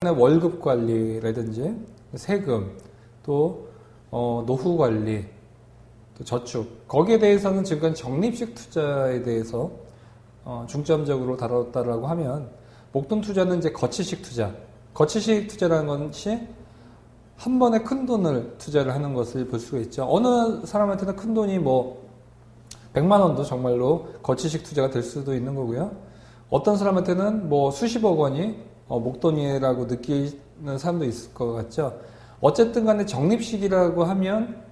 월급 관리라든지 세금, 또 노후 관리, 또 저축, 거기에 대해서는 지금까지 적립식 투자에 대해서 중점적으로 다뤘다라고 하면, 목돈 투자는 이제 거치식 투자. 거치식 투자라는 것이 한 번에 큰 돈을 투자를 하는 것을 볼 수가 있죠. 어느 사람한테는 큰 돈이 뭐 100만 원도 정말로 거치식 투자가 될 수도 있는 거고요. 어떤 사람한테는 뭐 수십억 원이 목돈이라고 느끼는 사람도 있을 것 같죠. 어쨌든 간에 적립식이라고 하면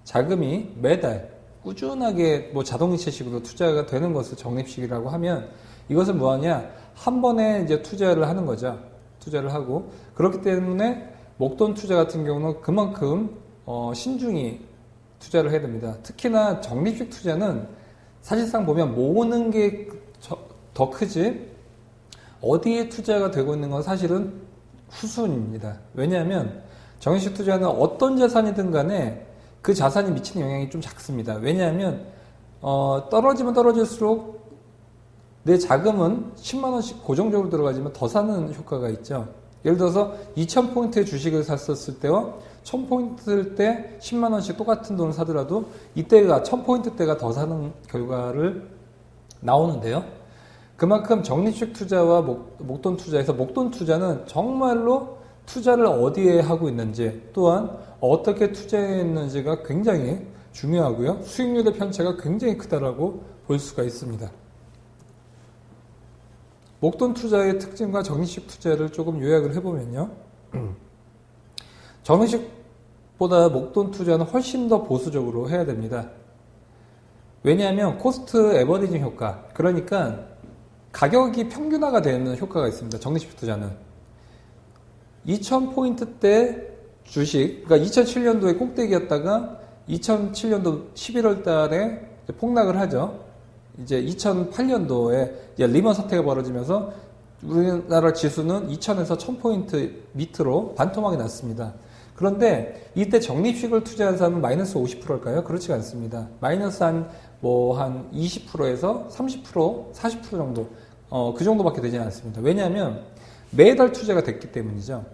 자금이 매달 꾸준하게 뭐 자동이체식으로 투자가 되는 것을 적립식이라고 하면, 이것은 뭐하냐, 한 번에 이제 투자를 하는 거죠. 투자를 하고, 그렇기 때문에 목돈 투자 같은 경우는 그만큼 신중히 투자를 해야 됩니다. 특히나 적립식 투자는 사실상 보면 모으는 게 더 크지 어디에 투자가 되고 있는 건 사실은 후순입니다. 왜냐하면 적립식 투자는 어떤 자산이든 간에 그 자산이 미치는 영향이 좀 작습니다. 왜냐하면 떨어지면 떨어질수록 내 자금은 10만 원씩 고정적으로 들어가지만 더 사는 효과가 있죠. 예를 들어서 2000포인트의 주식을 샀었을 때와 1000포인트일 때 10만 원씩 똑같은 돈을 사더라도 이때가 1000포인트 때가 더 사는 결과를 나오는데요. 그만큼 적립식 투자와 목돈 투자에서, 목돈 투자는 정말로 투자를 어디에 하고 있는지, 또한 어떻게 투자했는지가 굉장히 중요하고요. 수익률의 편차가 굉장히 크다라고 볼 수가 있습니다. 목돈 투자의 특징과 적립식 투자를 조금 요약을 해보면요. 적립식보다 목돈 투자는 훨씬 더 보수적으로 해야 됩니다. 왜냐하면 코스트 에버리징 효과, 그러니까 가격이 평균화가 되는 효과가 있습니다. 적립식 투자는 2000포인트 때 주식, 그러니까 2007년도에 꼭대기였다가 2007년도 11월 달에 폭락을 하죠. 이제 2008년도에 이제 리먼 사태가 벌어지면서 우리나라 지수는 2000에서 1000포인트 밑으로 반토막이 났습니다. 그런데 이때 적립식을 투자한 사람은 마이너스 50%일까요? 그렇지가 않습니다. 마이너스 한 20%에서 30%, 40% 정도, 그 정도밖에 되지 않습니다. 왜냐하면 매달 투자가 됐기 때문이죠.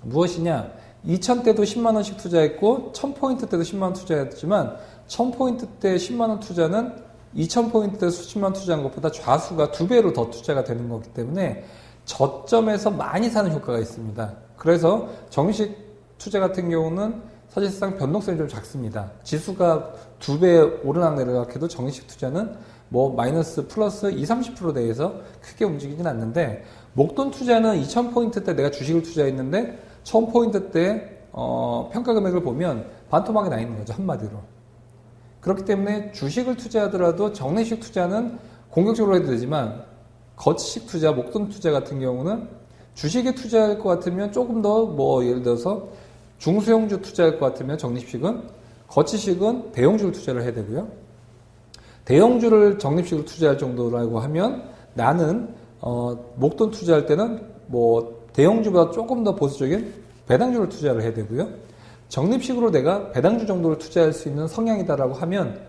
무엇이냐? 2000때도 10만원씩 투자했고, 1000포인트 때도 10만원 투자했지만, 1000포인트 때 10만원 투자는 2000포인트 때 수십만 투자한 것보다 좌수가 2배로 더 투자가 되는 거기 때문에 저점에서 많이 사는 효과가 있습니다. 그래서 적립식 투자 같은 경우는 사실상 변동성이 좀 작습니다. 지수가 2배 오르락내리락 해도 적립식 투자는 뭐 마이너스 플러스 20-30% 대에서 크게 움직이진 않는데, 목돈 투자는 2000포인트 때 내가 주식을 투자했는데 1000포인트 때 평가 금액을 보면 반토막이 나 있는 거죠, 한마디로. 그렇기 때문에 주식을 투자하더라도 적립식 투자는 공격적으로 해도 되지만, 거치식 투자, 목돈 투자 같은 경우는 주식에 투자할 것 같으면 조금 더 예를 들어서 중소형주 투자할 것 같으면 적립식은, 거치식은 대형주를 투자를 해야 되고요. 대형주를 적립식으로 투자할 정도라고 하면 나는 목돈 투자할 때는 대형주보다 조금 더 보수적인 배당주를 투자를 해야 되고요. 적립식으로 내가 배당주 정도를 투자할 수 있는 성향이다라고 하면,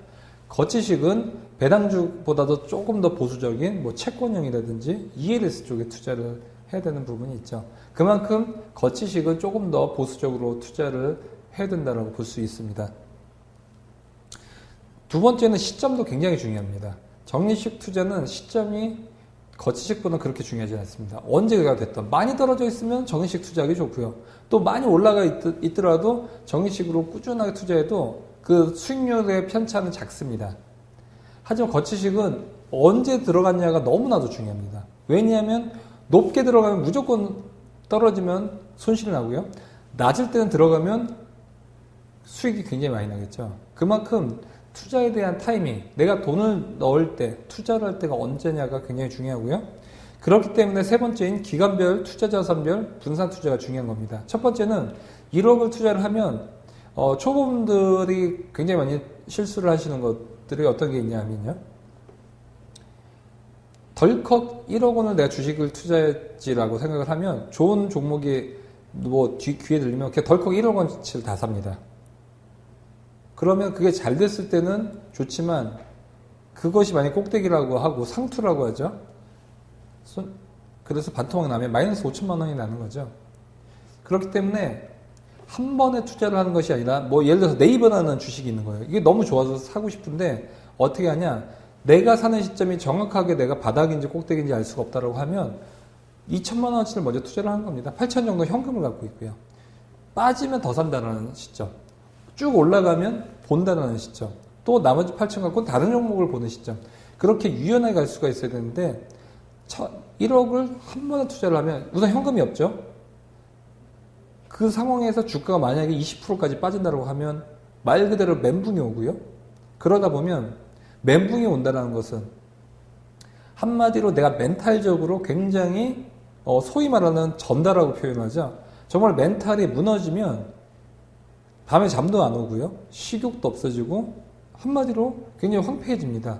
거치식은 배당주보다도 조금 더 보수적인 채권형이라든지 ELS 쪽에 투자를 해야 되는 부분이 있죠. 그만큼 거치식은 조금 더 보수적으로 투자를 해야 된다고 볼 수 있습니다. 두 번째는 시점도 굉장히 중요합니다. 적립식 투자는 시점이 거치식보다는 그렇게 중요하지 않습니다. 언제가 됐든 많이 떨어져 있으면 적립식 투자하기 좋고요. 또 많이 올라가 있더라도 적립식으로 꾸준하게 투자해도 그 수익률의 편차는 작습니다. 하지만 거치식은 언제 들어갔냐가 너무나도 중요합니다. 왜냐하면 높게 들어가면 무조건 떨어지면 손실이 나고요. 낮을 때는 들어가면 수익이 굉장히 많이 나겠죠. 그만큼 투자에 대한 타이밍, 내가 돈을 넣을 때, 투자를 할 때가 언제냐가 굉장히 중요하고요. 그렇기 때문에 세 번째인 기간별, 투자자산별, 분산 투자가 중요한 겁니다. 첫 번째는 1억을 투자를 하면 초보분들이 굉장히 많이 실수를 하시는 것들이 어떤 게 있냐면요. 덜컥 1억 원을 내가 주식을 투자했지라고 생각을 하면 좋은 종목이 귀에 들리면 그냥 덜컥 1억 원치를 다 삽니다. 그러면 그게 잘 됐을 때는 좋지만, 그것이 만약 꼭대기라고 하고 상투라고 하죠. 그래서 반토막 나면 마이너스 5천만 원이 나는 거죠. 그렇기 때문에 한 번에 투자를 하는 것이 아니라 뭐 예를 들어서 네이버라는 주식이 있는 거예요. 이게 너무 좋아서 사고 싶은데 어떻게 하냐? 내가 사는 시점이 정확하게 내가 바닥인지 꼭대기인지 알 수가 없다고 하면 2천만 원어치를 먼저 투자를 하는 겁니다. 8천 정도 현금을 갖고 있고요. 빠지면 더 산다는 시점. 쭉 올라가면 본다는 시점. 또 나머지 8천 갖고 다른 종목을 보는 시점. 그렇게 유연하게 갈 수가 있어야 되는데 1억을 한 번에 투자를 하면 우선 현금이 없죠. 그 상황에서 주가가 만약에 20%까지 빠진다고 하면 말 그대로 멘붕이 오고요. 그러다 보면 멘붕이 온다는 것은 한마디로 내가 멘탈적으로 굉장히 소위 말하는 전다라고 표현하죠. 정말 멘탈이 무너지면 밤에 잠도 안 오고요. 식욕도 없어지고 한마디로 굉장히 황폐해집니다.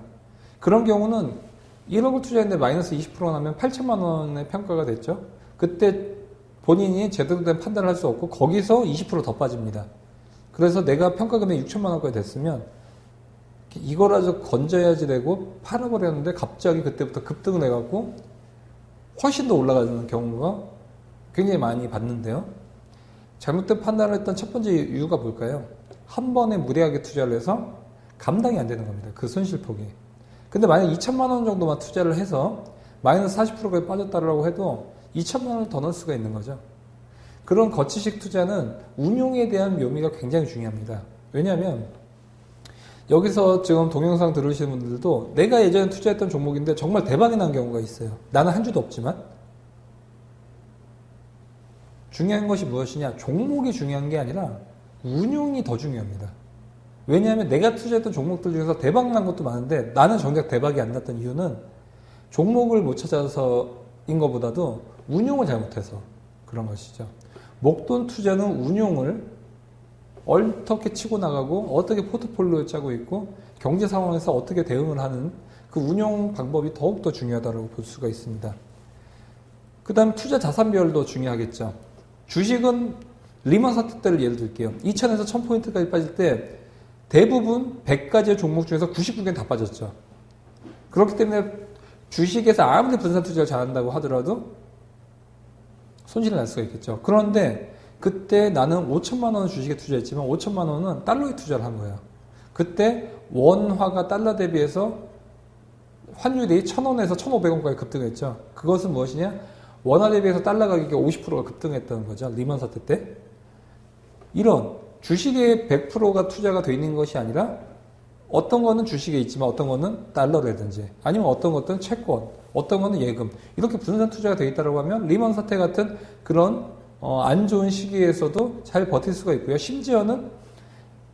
그런 경우는 1억을 투자했는데 마이너스 20%가 나면 8천만 원의 평가가 됐죠. 그때 본인이 제대로 된 판단을 할 수 없고 거기서 20% 더 빠집니다. 그래서 내가 평가금액 6천만 원까지 됐으면 이거라도 건져야지 되고 팔아버렸는데 갑자기 그때부터 급등을 해갖고 훨씬 더 올라가는 경우가 굉장히 많이 봤는데요. 잘못된 판단을 했던 첫 번째 이유가 뭘까요? 한 번에 무리하게 투자를 해서 감당이 안 되는 겁니다. 그 손실폭이. 근데 만약 2천만 원 정도만 투자를 해서 마이너스 40%까지 빠졌다고 해도 2천만 원을 더 넣을 수가 있는 거죠. 그런 거치식 투자는 운용에 대한 묘미가 굉장히 중요합니다. 왜냐하면 여기서 지금 동영상 들으시는 분들도 내가 예전에 투자했던 종목인데 정말 대박이 난 경우가 있어요. 나는 한 주도 없지만. 중요한 것이 무엇이냐? 종목이 중요한 게 아니라 운용이 더 중요합니다. 왜냐하면 내가 투자했던 종목들 중에서 대박 난 것도 많은데 나는 정작 대박이 안 났던 이유는 종목을 못 찾아서인 것보다도 운용을 잘못해서 그런 것이죠. 목돈 투자는 운용을 어떻게 치고 나가고 어떻게 포트폴리오를 짜고 있고 경제 상황에서 어떻게 대응을 하는 그 운용 방법이 더욱더 중요하다고 볼 수가 있습니다. 그 다음 투자 자산별도 중요하겠죠. 주식은 리먼 사태 때를 예를 들게요. 2000에서 1000포인트까지 빠질 때 대부분 100가지의 종목 중에서 99개는 다 빠졌죠. 그렇기 때문에 주식에서 아무리 분산 투자를 잘한다고 하더라도 손실이 날 수가 있겠죠. 그런데 그때 나는 5천만 원 주식에 투자했지만 5천만 원은 달러에 투자를 한 거예요. 그때 원화가 달러 대비해서 환율이 1,000원에서 1,500원까지 급등했죠. 그것은 무엇이냐? 원화 대비해서 달러 가격이 50%가 급등했다는 거죠. 리먼 사태 때. 이런 주식에 100%가 투자가 되어 있는 것이 아니라 어떤 거는 주식에 있지만 어떤 거는 달러라든지 아니면 어떤 것들은 채권, 어떤 거는 예금 이렇게 분산 투자가 되어 있다고 하면 리먼 사태 같은 그런 안 좋은 시기에서도 잘 버틸 수가 있고요. 심지어는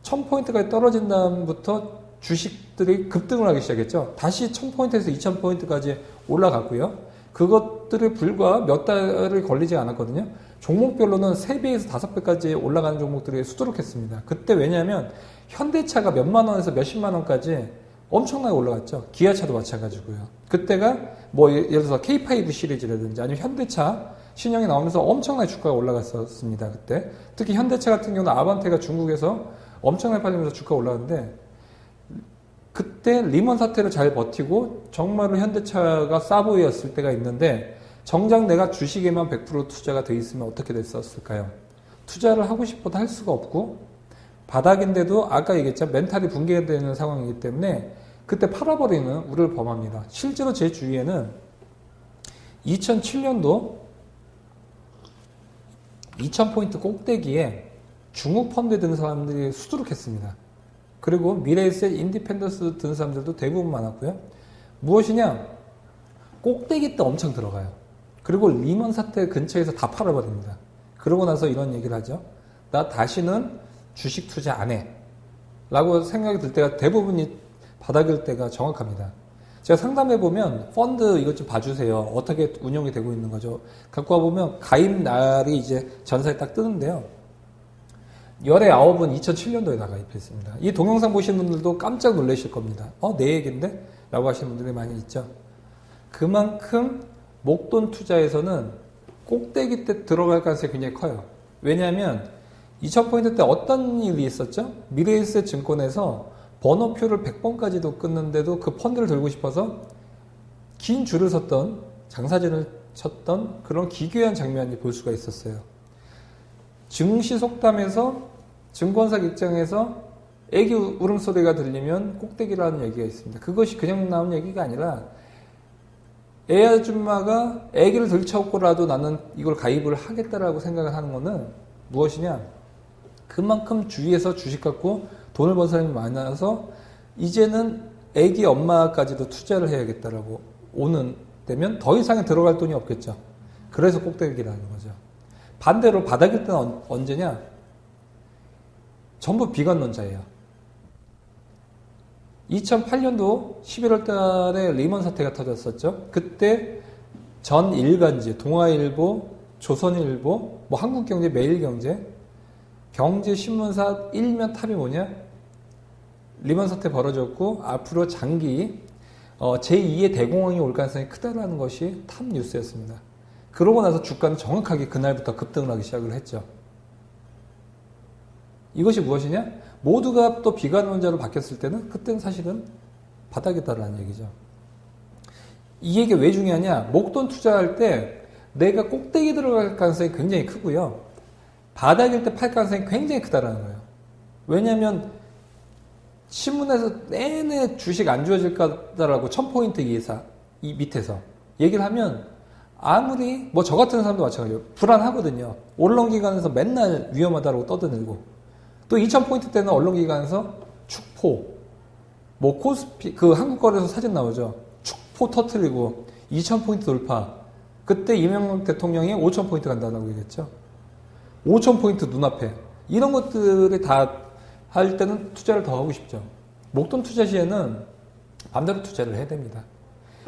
1000포인트까지 떨어진 다음부터 주식들이 급등을 하기 시작했죠. 다시 1000포인트에서 2000포인트까지 올라갔고요. 그것들이 불과 몇 달을 걸리지 않았거든요. 종목별로는 3배에서 5배까지 올라가는 종목들이 수두룩했습니다. 그때 왜냐하면 현대차가 몇만 원에서 몇십만 원까지 엄청나게 올라갔죠. 기아차도 마찬가지고요. 그때가 뭐 예를 들어서 K5 시리즈라든지 아니면 현대차 신형이 나오면서 엄청나게 주가가 올라갔었습니다. 그때 특히 현대차 같은 경우는 아반떼가 중국에서 엄청나게 팔리면서 주가가 올라갔는데 그때 리먼 사태를 잘 버티고 정말로 현대차가 싸 보였을 때가 있는데 정작 내가 주식에만 100% 투자가 돼 있으면 어떻게 됐었을까요? 투자를 하고 싶어도 할 수가 없고 바닥인데도 아까 얘기했죠. 멘탈이 붕괴되는 상황이기 때문에 그때 팔아버리는 우려를 범합니다. 실제로 제 주위에는 2007년도 2000포인트 꼭대기에 중국 펀드에 드는 사람들이 수두룩했습니다. 그리고 미래에셋, 인디펜던스 드는 사람들도 대부분 많았고요. 무엇이냐? 꼭대기 때 엄청 들어가요. 그리고 리먼 사태 근처에서 다 팔아버립니다. 그러고 나서 이런 얘기를 하죠. 나 다시는 주식 투자 안 해. 라고 생각이 들 때가 대부분이 바닥일 때가 정확합니다. 제가 상담해보면 펀드 이것 좀 봐주세요. 어떻게 운영이 되고 있는 거죠. 갖고 와보면 가입 날이 이제 전사에 딱 뜨는데요. 열의 9은 2007년도에 다 가입했습니다. 이 동영상 보시는 분들도 깜짝 놀라실 겁니다. 내 얘기인데? 라고 하시는 분들이 많이 있죠. 그만큼 목돈 투자에서는 꼭대기 때 들어갈 가능성이 굉장히 커요. 왜냐하면 2000포인트 때 어떤 일이 있었죠? 미래에셋 증권에서 번호표를 100번까지도 끊는데도 그 펀드를 들고 싶어서 긴 줄을 섰던 장사진을 쳤던 그런 기괴한 장면이 볼 수가 있었어요. 증시 속담에서 증권사 입장에서 애기 울음소리가 들리면 꼭대기라는 얘기가 있습니다. 그것이 그냥 나온 얘기가 아니라 애 아줌마가 애기를 들쳐업고라도 나는 이걸 가입을 하겠다라고 생각을 하는 거는 무엇이냐? 그만큼 주위에서 주식 갖고 돈을 번 사람이 많아서 이제는 애기 엄마까지도 투자를 해야겠다라고 오는 되면 더 이상 들어갈 돈이 없겠죠. 그래서 꼭대기라는 거죠. 반대로 바닥일 때는 언제냐? 전부 비관론자예요. 2008년도 11월 달에 리먼 사태가 터졌었죠. 그때 전 일간지, 동아일보, 조선일보, 뭐 한국경제, 매일경제, 경제신문사 일면 탑이 뭐냐? 리먼 사태 벌어졌고 앞으로 장기 제2의 대공황이 올 가능성이 크다라는 것이 탑 뉴스였습니다. 그러고 나서 주가는 정확하게 그날부터 급등을 하기 시작을 했죠. 이것이 무엇이냐? 모두가 또 비관론자로 바뀌었을 때는 그때는 사실은 바닥이다라는 얘기죠. 이 얘기가 왜 중요하냐? 목돈 투자할 때 내가 꼭대기 들어갈 가능성이 굉장히 크고요. 바닥일 때 팔 가능성이 굉장히 크다라는 거예요. 왜냐하면 신문에서 내내 주식 안 좋아질 거다라고 1000포인트 이상 이 밑에서 얘기를 하면 아무리 뭐 저 같은 사람도 마찬가지예요. 불안하거든요. 언론기관에서 맨날 위험하다고 떠드는고 또 2000포인트 때는 언론기관에서 축포 뭐 코스피 그 한국거래소 사진 나오죠. 축포 터트리고 2000포인트 돌파 그때 이명박 대통령이 5000포인트 간다고 얘기했죠. 5000포인트 눈앞에 이런 것들이 다 할 때는 투자를 더 하고 싶죠. 목돈 투자 시에는 반대로 투자를 해야 됩니다.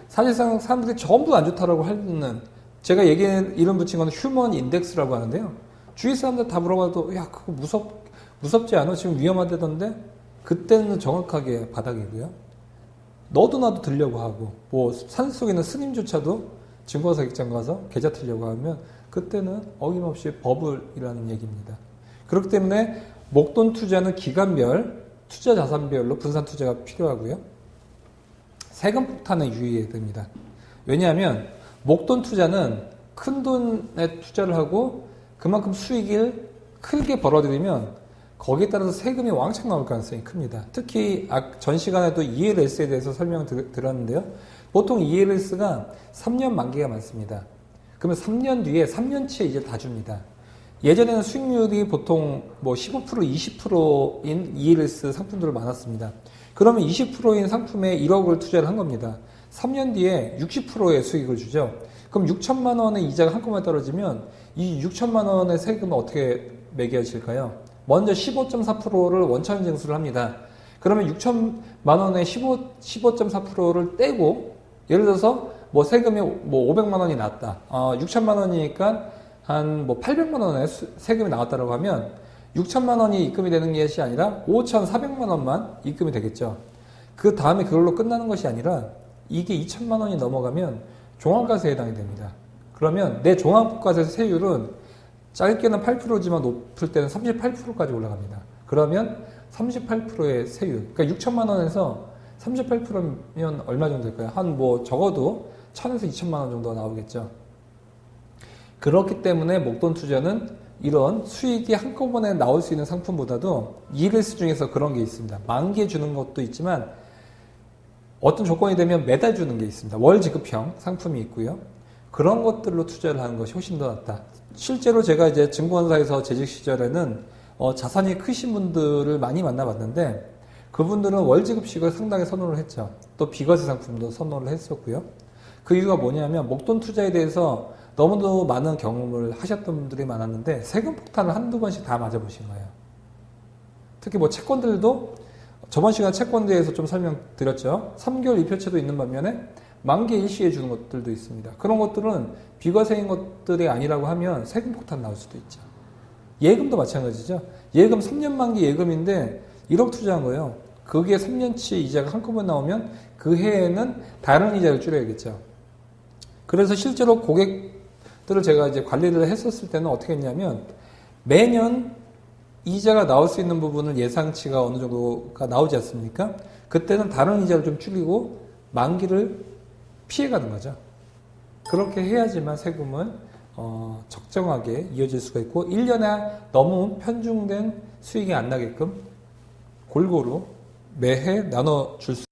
사실상 사람들이 전부 안 좋다라고 하는 제가 이름 붙인 건 휴먼 인덱스라고 하는데요. 주위 사람들 다 물어봐도 야 그거 무섭지 않아? 지금 위험하다던데? 그때는 정확하게 바닥이고요. 너도 나도 들려고 하고 뭐 산속에 있는 스님조차도 증권사 입장 가서 계좌 틀려고 하면 그때는 어김없이 버블이라는 얘기입니다. 그렇기 때문에 목돈 투자는 기간별, 투자 자산별로 분산 투자가 필요하고요. 세금 폭탄에 유의해야 됩니다. 왜냐하면 목돈 투자는 큰 돈에 투자를 하고 그만큼 수익을 크게 벌어들이면 거기에 따라서 세금이 왕창 나올 가능성이 큽니다. 특히 전 시간에도 ELS에 대해서 설명을 드렸는데요. 보통 ELS가 3년 만기가 많습니다. 그러면 3년 뒤에 3년치에 이제 다 줍니다. 예전에는 수익률이 보통 뭐 15%, 20%인 ELS 상품들이 많았습니다. 그러면 20%인 상품에 1억을 투자를 한 겁니다. 3년 뒤에 60%의 수익을 주죠. 그럼 6천만 원의 이자가 한꺼번에 떨어지면 이 6천만 원의 세금은 어떻게 매겨질까요? 먼저 15.4%를 원천 징수를 합니다. 그러면 6천만 원의 15.4%를 떼고 예를 들어서 뭐 세금이 뭐 500만 원이 났다. 6천만 원이니까 한 뭐 800만 원의 세금이 나왔다고 하면 6천만 원이 입금이 되는 것이 아니라 5,400만 원만 입금이 되겠죠. 그 다음에 그걸로 끝나는 것이 아니라 이게 2천만 원이 넘어가면 종합과세에 해당이 됩니다. 그러면 내 종합과세 세율은 짧게는 8%지만 높을 때는 38%까지 올라갑니다. 그러면 38%의 세율, 그러니까 6천만 원에서 38%면 얼마 정도 될까요? 한 뭐 적어도 1,000에서 2천만 원 정도가 나오겠죠. 그렇기 때문에 목돈 투자는 이런 수익이 한꺼번에 나올 수 있는 상품보다도 ELS 중에서 그런 게 있습니다. 만기에 주는 것도 있지만 어떤 조건이 되면 매달 주는 게 있습니다. 월 지급형 상품이 있고요. 그런 것들로 투자를 하는 것이 훨씬 더 낫다. 실제로 제가 이제 증권사에서 재직 시절에는 자산이 크신 분들을 많이 만나봤는데 그분들은 월 지급식을 상당히 선호를 했죠. 또 비과세 상품도 선호를 했었고요. 그 이유가 뭐냐면 목돈 투자에 대해서 너무도 많은 경험을 하셨던 분들이 많았는데 세금 폭탄을 한두 번씩 다 맞아보신 거예요. 특히 뭐 채권들도 저번 시간 채권대에서 좀 설명드렸죠. 3개월 이표채도 있는 반면에 만기 일시에 주는 것들도 있습니다. 그런 것들은 비과세인 것들이 아니라고 하면 세금 폭탄 나올 수도 있죠. 예금도 마찬가지죠. 예금 3년 만기 예금인데 1억 투자한 거예요. 거기에 3년치 이자가 한꺼번에 나오면 그 해에는 다른 이자를 줄여야겠죠. 그래서 실제로 고객들을 제가 이제 관리를 했었을 때는 어떻게 했냐면 매년 이자가 나올 수 있는 부분을 예상치가 어느 정도가 나오지 않습니까? 그때는 다른 이자를 좀 줄이고 만기를 피해가는 거죠. 그렇게 해야지만 세금은 적정하게 이어질 수가 있고 1년에 너무 편중된 수익이 안 나게끔 골고루 매해 나눠줄 수